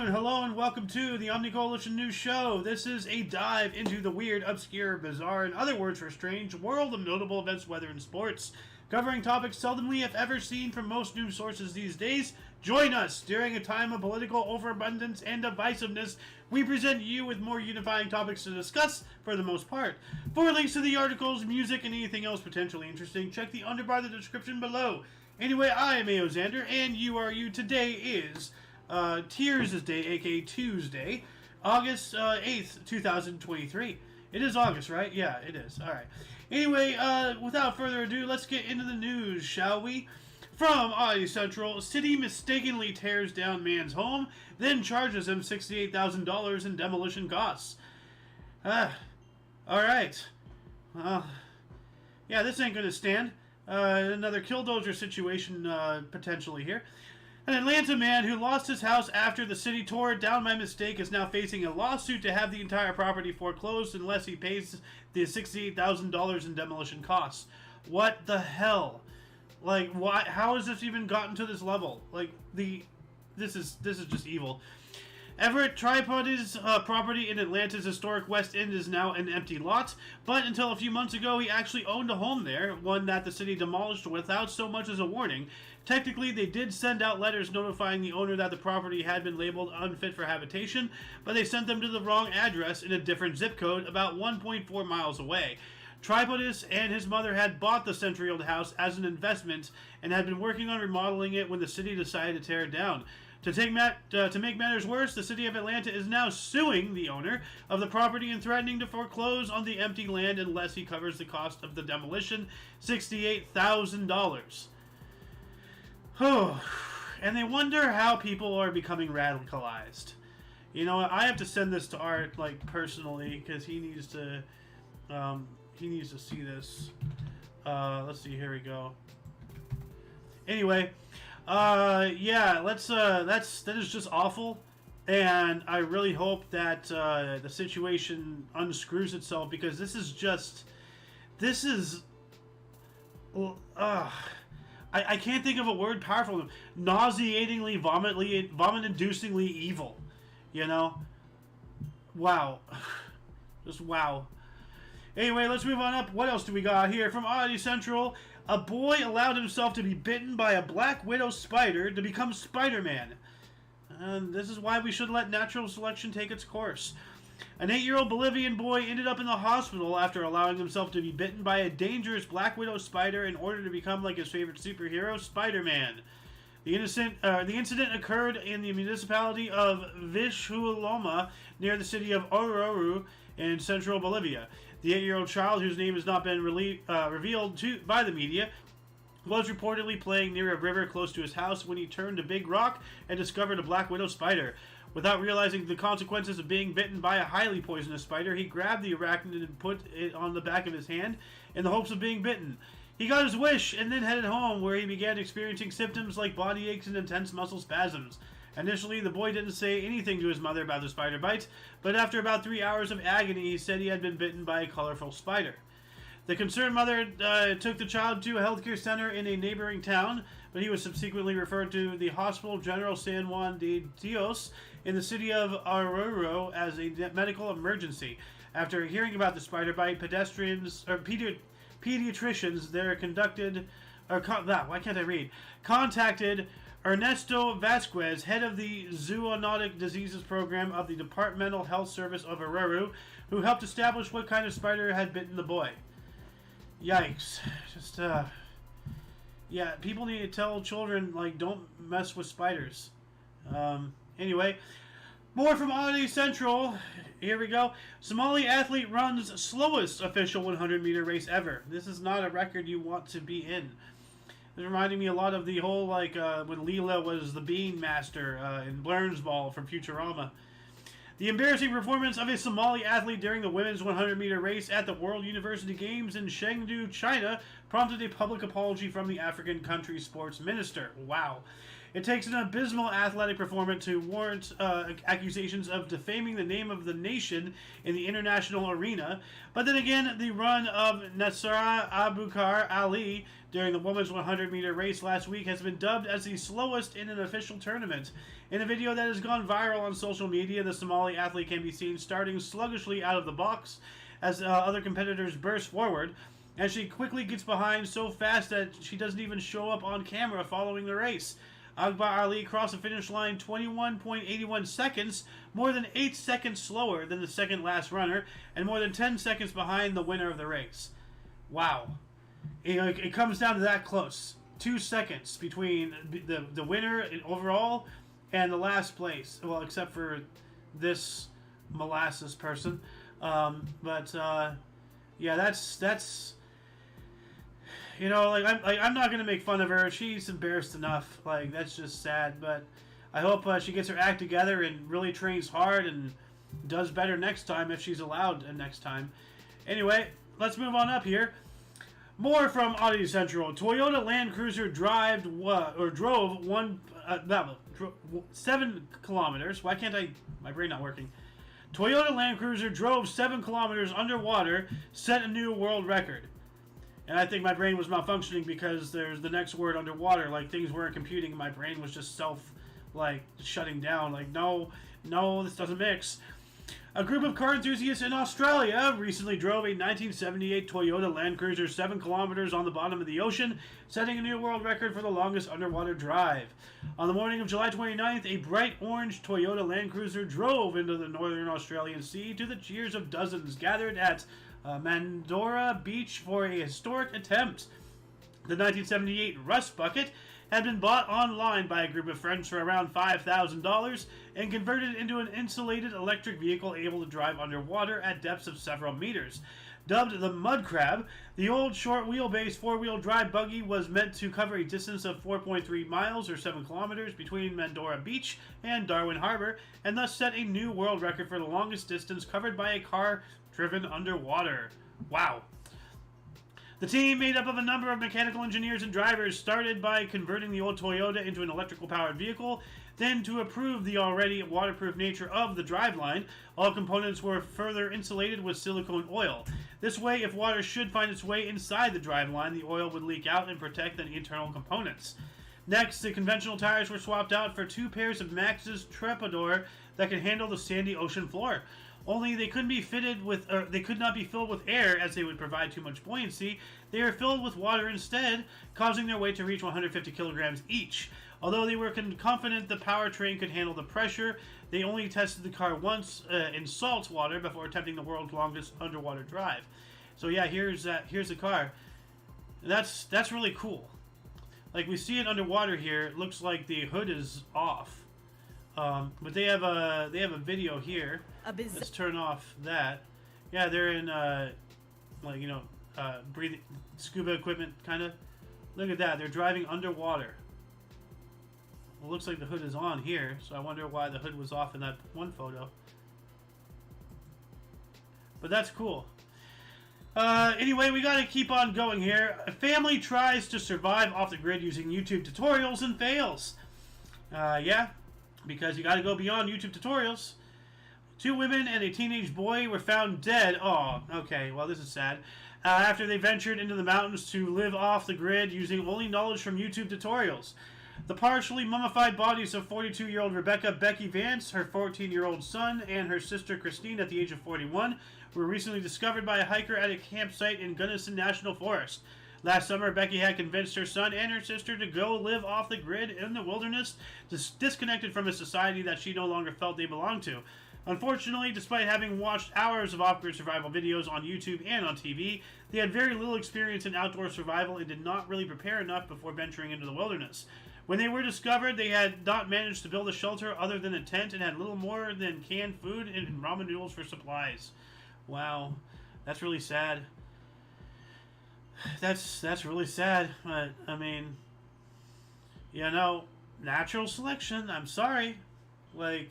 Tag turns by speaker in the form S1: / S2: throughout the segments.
S1: afternoon, hello, and welcome to the Omni Coalition News Show. This is a dive into the weird, obscure, bizarre, and other words for strange world of notable events, weather, and sports. Covering topics seldomly, if ever, seen from most news sources these days. Join us during a time of political overabundance and divisiveness. We present you with more unifying topics to discuss for the most part. For links to the articles, music, and anything else potentially interesting, check the underbar of the description below. Anyway, I am A.O. Xander, and you are you. Today is Tears' Day, aka Tuesday, August 8th, 2023. It is August, right? Yeah, it is. Alright. Anyway, without further ado, let's get into the news, shall we? From Audio Central, city mistakenly tears down man's home, then charges him $68,000 in demolition costs. Alright. Yeah, this ain't gonna stand. Another killdozer situation, potentially here. An Atlanta man who lost his house after the city tore it down by mistake is now facing a lawsuit to have the entire property foreclosed unless he pays the $68,000 in demolition costs. What the hell? Like, why? How has this even gotten to this level? Like, this is just evil. Everett Tripode's property in Atlanta's historic West End is now an empty lot, but until a few months ago he actually owned a home there, one that the city demolished without so much as a warning. Technically, they did send out letters notifying the owner that the property had been labeled unfit for habitation, but they sent them to the wrong address in a different zip code about 1.4 miles away. Tripodis and his mother had bought the century-old house as an investment and had been working on remodeling it when the city decided to tear it down. To make matters worse, the city of Atlanta is now suing the owner of the property and threatening to foreclose on the empty land unless he covers the cost of the demolition, $68,000. Oh, and they wonder how people are becoming radicalized. You know, I have to send this to Art, like, personally, because he needs to see this. Let's see, here we go. Anyway, yeah, that is just awful, and I really hope that the situation unscrews itself, because this is I can't think of a word powerful enough. Nauseatingly, vomit-inducingly evil. You know? Wow. Just wow. Anyway, let's move on up. What else do we got here? From Audio Central, a boy allowed himself to be bitten by a black widow spider to become Spider-Man. And this is why we should let natural selection take its course. An 8-year-old Bolivian boy ended up in the hospital after allowing himself to be bitten by a dangerous black widow spider in order to become like his favorite superhero, Spider-Man. The incident occurred in the municipality of Vizhualoma near the city of Oruro in central Bolivia. The 8-year-old child, whose name has not been revealed by the media, was reportedly playing near a river close to his house when he turned a big rock and discovered a black widow spider. Without realizing the consequences of being bitten by a highly poisonous spider, he grabbed the arachnid and put it on the back of his hand in the hopes of being bitten. He got his wish and then headed home, where he began experiencing symptoms like body aches and intense muscle spasms. Initially, the boy didn't say anything to his mother about the spider bite, but after about 3 hours of agony, he said he had been bitten by a colorful spider. The concerned mother took the child to a healthcare center in a neighboring town, but he was subsequently referred to the Hospital General San Juan de Dios in the city of Oruro as a medical emergency. After hearing about the spider bite, pediatricians there contacted Ernesto Vasquez, head of the Zoonotic Diseases Program of the Departmental Health Service of Oruro, who helped establish what kind of spider had bitten the boy. Yikes. Just, yeah, people need to tell children, like, don't mess with spiders. Anyway, more from Audio Central. Here we go. Somali athlete runs slowest official 100-meter race ever. This is not a record you want to be in. It reminded me a lot of the whole, like, when Leela was the Bean Master in Blurnsball from Futurama. The embarrassing performance of a Somali athlete during the women's 100-meter race at the World University Games in Chengdu, China, prompted a public apology from the African country's sports minister. Wow. It takes an abysmal athletic performance to warrant accusations of defaming the name of the nation in the international arena. But then again, the run of Nasra Abukar Ali during the women's 100-meter race last week has been dubbed as the slowest in an official tournament. In a video that has gone viral on social media, the Somali athlete can be seen starting sluggishly out of the box as other competitors burst forward, and she quickly gets behind so fast that she doesn't even show up on camera following the race. Akbar Ali crossed the finish line 21.81 seconds, more than 8 seconds slower than the second last runner, and more than 10 seconds behind the winner of the race. Wow. It comes down to that close. 2 seconds between the winner overall and the last place. Well, except for this molasses person. Yeah, that's you know, I'm not gonna make fun of her. She's embarrassed enough. Like, that's just sad. But I hope she gets her act together and really trains hard and does better next time if she's allowed next time. Anyway, let's move on up here. More from Audio Central. Toyota Land Cruiser drove 7 kilometers. Why can't my brain not working? Toyota Land Cruiser drove 7 kilometers underwater, set a new world record. And I think my brain was malfunctioning because there's the next word, underwater. Like, things weren't computing and my brain was just shutting down. Like, no, this doesn't mix. A group of car enthusiasts in Australia recently drove a 1978 Toyota Land Cruiser 7 kilometers on the bottom of the ocean, setting a new world record for the longest underwater drive. On the morning of July 29th, a bright orange Toyota Land Cruiser drove into the northern Australian Sea to the cheers of dozens gathered at Mandorah Beach for a historic attempt. The 1978 Rust Bucket had been bought online by a group of friends for around $5,000 and converted into an insulated electric vehicle able to drive underwater at depths of several meters. Dubbed the Mud Crab, the old short wheelbase four-wheel drive buggy was meant to cover a distance of 4.3 miles or 7 kilometers between Mandorah Beach and Darwin Harbour, and thus set a new world record for the longest distance covered by a car driven underwater. Wow. The team, made up of a number of mechanical engineers and drivers, started by converting the old Toyota into an electrical-powered vehicle. Then, to improve the already waterproof nature of the driveline, all components were further insulated with silicone oil. This way, if water should find its way inside the driveline, the oil would leak out and protect the internal components. Next, the conventional tires were swapped out for 2 pairs of Maxxis Trepador that could handle the sandy ocean floor. Only they could not be filled with air, as they would provide too much buoyancy. They were filled with water instead, causing their weight to reach 150 kilograms each. Although they were confident the powertrain could handle the pressure, they only tested the car once in salt water before attempting the world's longest underwater drive. So yeah, here's the car. That's really cool. Like, we see it underwater here. It looks like the hood is off. But they have a video here. Let's turn off that. Yeah, they're in breathing scuba equipment, kind of. Look at that. They're driving underwater. Well, it looks like the hood is on here, so I wonder why the hood was off in that one photo. But that's cool. Anyway, we gotta keep on going here. A family tries to survive off the grid using YouTube tutorials and fails. Yeah, because you gotta go beyond YouTube tutorials. 2 women and a teenage boy were found dead. Oh, okay, well, this is sad. After they ventured into the mountains to live off the grid using only knowledge from YouTube tutorials. The partially mummified bodies of 42-year-old Rebecca Becky Vance, her 14-year-old son, and her sister Christine at the age of 41 were recently discovered by a hiker at a campsite in Gunnison National Forest. Last summer, Becky had convinced her son and her sister to go live off the grid in the wilderness, disconnected from a society that she no longer felt they belonged to. Unfortunately, despite having watched hours of off-grid survival videos on YouTube and on TV, they had very little experience in outdoor survival and did not really prepare enough before venturing into the wilderness. When they were discovered, they had not managed to build a shelter other than a tent and had little more than canned food and ramen noodles for supplies. Wow, that's really sad. That's really sad, but I mean, you know, natural selection. I'm sorry, like,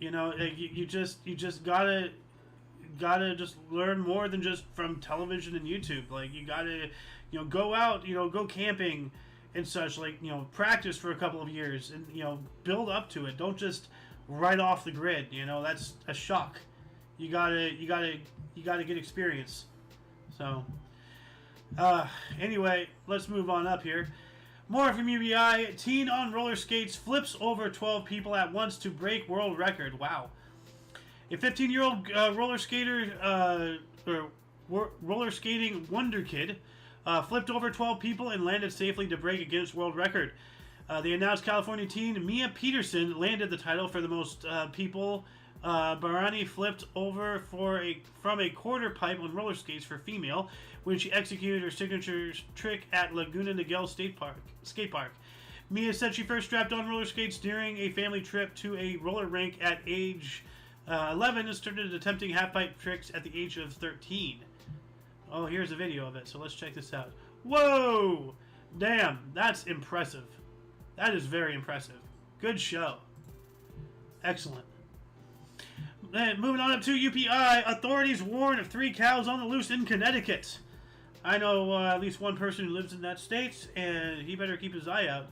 S1: you know, you just gotta just learn more than just from television and YouTube. Like, you gotta, you know, go out, you know, go camping and such. Like, you know, practice for a couple of years and, you know, build up to it. Don't just right off the grid. You know, that's a shock. You gotta get experience. So, anyway, let's move on up here. More from UBI. Teen on roller skates flips over 12 people at once to break world record. Wow. A 15-year-old roller skater, roller skating wonder kid, flipped over 12 people and landed safely to break a Guinness World Record. The announced California teen Mia Peterson landed the title for the most people. Barani flipped over from a quarter pipe on roller skates for female when she executed her signature trick at Laguna Niguel skate park. Mia said she first strapped on roller skates during a family trip to a roller rink at age 11 and started attempting half-pipe tricks at the age of 13. Oh, here's a video of it, so let's check this out. Whoa! Damn, that's impressive. That is very impressive. Good show. Excellent. Then moving on up to UPI, authorities warn of 3 cows on the loose in Connecticut. I know at least one person who lives in that state, and he better keep his eye out.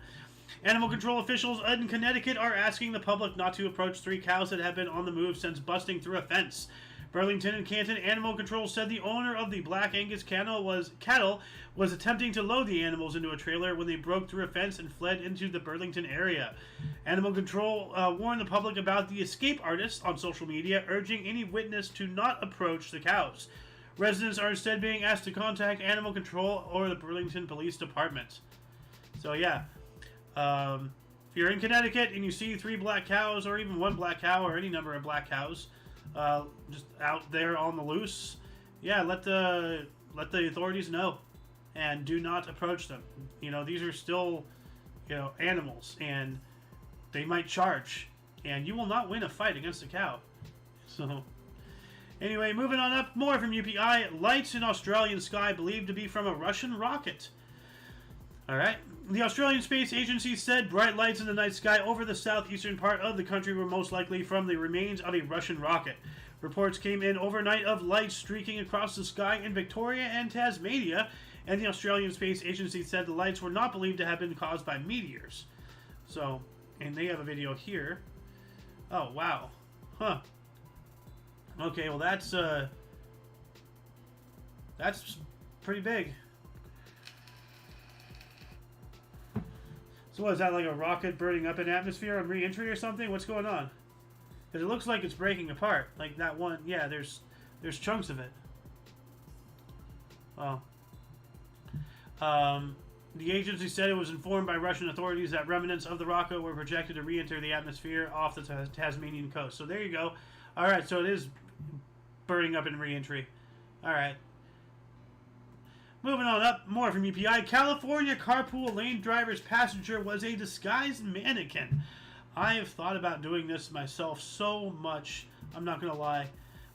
S1: Animal control officials in Connecticut are asking the public not to approach 3 cows that have been on the move since busting through a fence. Burlington and Canton Animal Control said the owner of the Black Angus cattle was attempting to load the animals into a trailer when they broke through a fence and fled into the Burlington area. Animal Control warned the public about the escape artists on social media, urging any witness to not approach the cows. Residents are instead being asked to contact Animal Control or the Burlington Police Department. So yeah, if you're in Connecticut and you see 3 black cows or even 1 black cow or any number of black cows just out there on the loose, yeah, let the authorities know and do not approach them. You know, these are still, you know, animals and they might charge and you will not win a fight against a cow. So anyway, moving on up, more from UPI. Lights in Australian sky believed to be from a Russian rocket. Alright. The Australian Space Agency said bright lights in the night sky over the southeastern part of the country were most likely from the remains of a Russian rocket. Reports came in overnight of lights streaking across the sky in Victoria and Tasmania, and the Australian Space Agency said the lights were not believed to have been caused by meteors. So, and they have a video here. Oh, wow. Huh. Okay, well that's pretty big. So what, is that like a rocket burning up in atmosphere on re-entry or something? What's going on? Because it looks like it's breaking apart. Like that one, yeah, there's chunks of it. Oh. The agency said it was informed by Russian authorities that remnants of the rocket were projected to re-enter the atmosphere off the Tasmanian coast. So there you go. Alright, so it is burning up in re-entry. Alright. Moving on up, more from UPI. California carpool lane driver's passenger was a disguised mannequin. I have thought about doing this myself so much, I'm not going to lie.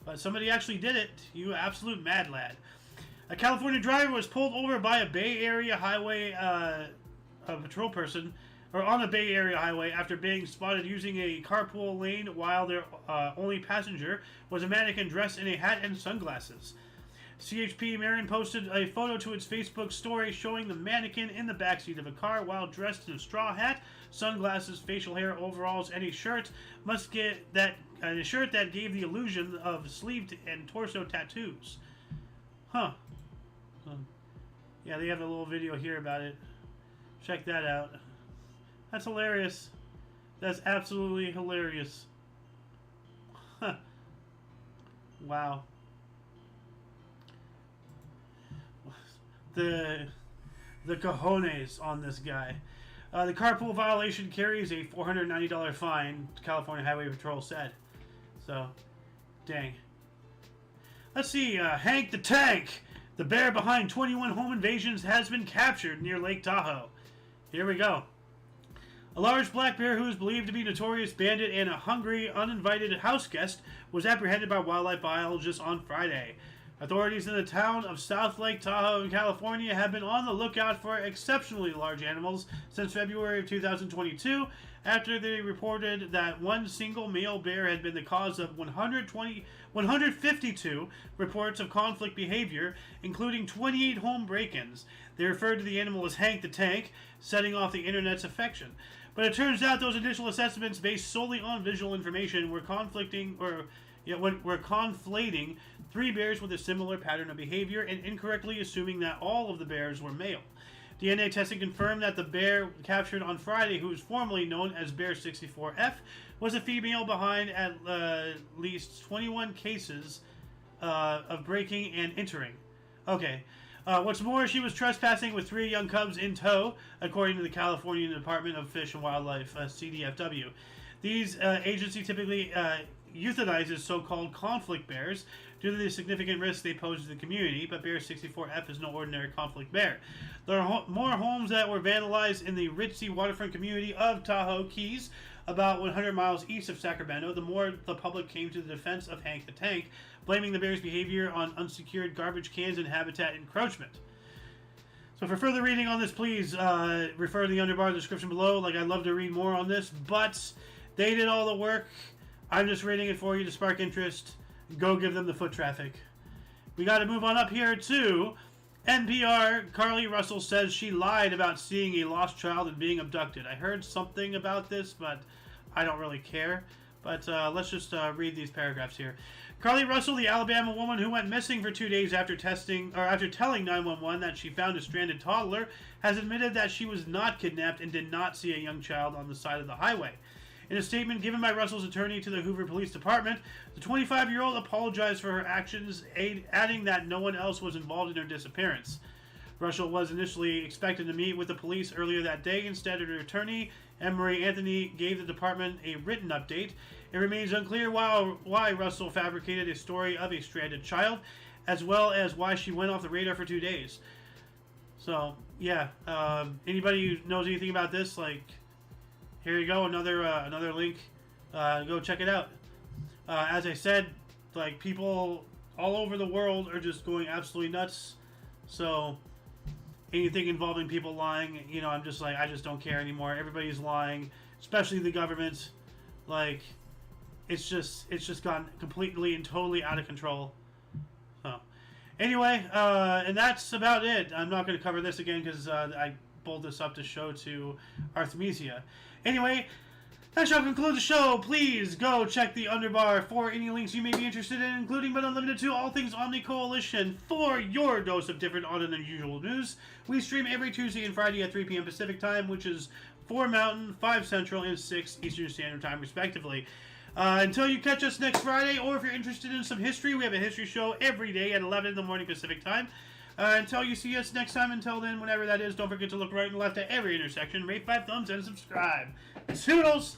S1: But somebody actually did it. You absolute mad lad. A California driver was pulled over by a Bay Area highway a patrol person, or on a Bay Area highway after being spotted using a carpool lane while their only passenger was a mannequin dressed in a hat and sunglasses. CHP Marion posted a photo to its Facebook story showing the mannequin in the backseat of a car while dressed in a straw hat, sunglasses, facial hair, overalls, and a shirt that gave the illusion of sleeve and torso tattoos. Huh. Yeah, they have a little video here about it. Check that out. That's hilarious. That's absolutely hilarious. Huh. Wow. The cojones on this guy. The carpool violation carries a $490 fine, California Highway Patrol said. So, dang. Let's see, Hank the Tank. The bear behind 21 home invasions has been captured near Lake Tahoe. Here we go. A large black bear who is believed to be a notorious bandit and a hungry, uninvited house guest was apprehended by wildlife biologists on Friday. Authorities in the town of South Lake Tahoe in California have been on the lookout for exceptionally large animals since February of 2022 after they reported that one single male bear had been the cause of 152 reports of conflict behavior, including 28 home break-ins. They referred to the animal as Hank the Tank, setting off the internet's affection. But it turns out those initial assessments based solely on visual information were conflating 3 bears with a similar pattern of behavior and incorrectly assuming that all of the bears were male. DNA testing confirmed that the bear captured on Friday, who was formerly known as Bear 64F, was a female behind at least 21 cases of breaking and entering. Okay. What's more, she was trespassing with 3 young cubs in tow, according to the California Department of Fish and Wildlife, CDFW. These agency typically euthanizes so-called conflict bears due to the significant risks they pose to the community, but Bear 64F is no ordinary conflict bear. There are more homes that were vandalized in the ritzy waterfront community of Tahoe Keys, about 100 miles east of Sacramento. The more the public came to the defense of Hank the Tank, blaming the bear's behavior on unsecured garbage cans and habitat encroachment. So for further reading on this, please refer to the underbar description below. Like, I'd love to read more on this, but they did all the work. I'm just reading it for you to spark interest. Go give them the foot traffic. We got to move on up here to NPR. Carly Russell says she lied about seeing a lost child and being abducted. I heard something about this, but I don't really care. But let's just read these paragraphs here. Carly Russell, the Alabama woman who went missing for 2 days after telling 911 that she found a stranded toddler, has admitted that she was not kidnapped and did not see a young child on the side of the highway. In a statement given by Russell's attorney to the Hoover Police Department, the 25-year-old apologized for her actions, adding that no one else was involved in her disappearance. Russell was initially expected to meet with the police earlier that day. Instead, her attorney, Emery Anthony, gave the department a written update. It remains unclear why Russell fabricated a story of a stranded child, as well as why she went off the radar for 2 days. So, yeah, anybody who knows anything about this, like, here you go, another link. Go check it out. As I said, like, people all over the world are just going absolutely nuts. So anything involving people lying, you know, I'm just like, I just don't care anymore. Everybody's lying, especially the government. Like, it's just gone completely and totally out of control. So anyway, and that's about it. I'm not going to cover this again because I pulled this up to show to Artemisia. Anyway, that shall conclude the show. Please go check the underbar for any links you may be interested in, including but unlimited to all things Omni Coalition, for your dose of different, odd, and unusual news. We stream every Tuesday and Friday at 3 p.m. Pacific Time, which is 4 Mountain, 5 Central, and 6 Eastern Standard Time, respectively. Until you catch us next Friday, or if you're interested in some history, we have a history show every day at 11 in the morning Pacific Time. Until you see us next time, until then, whenever that is, don't forget to look right and left at every intersection, rate 5 thumbs, and subscribe. Toodles!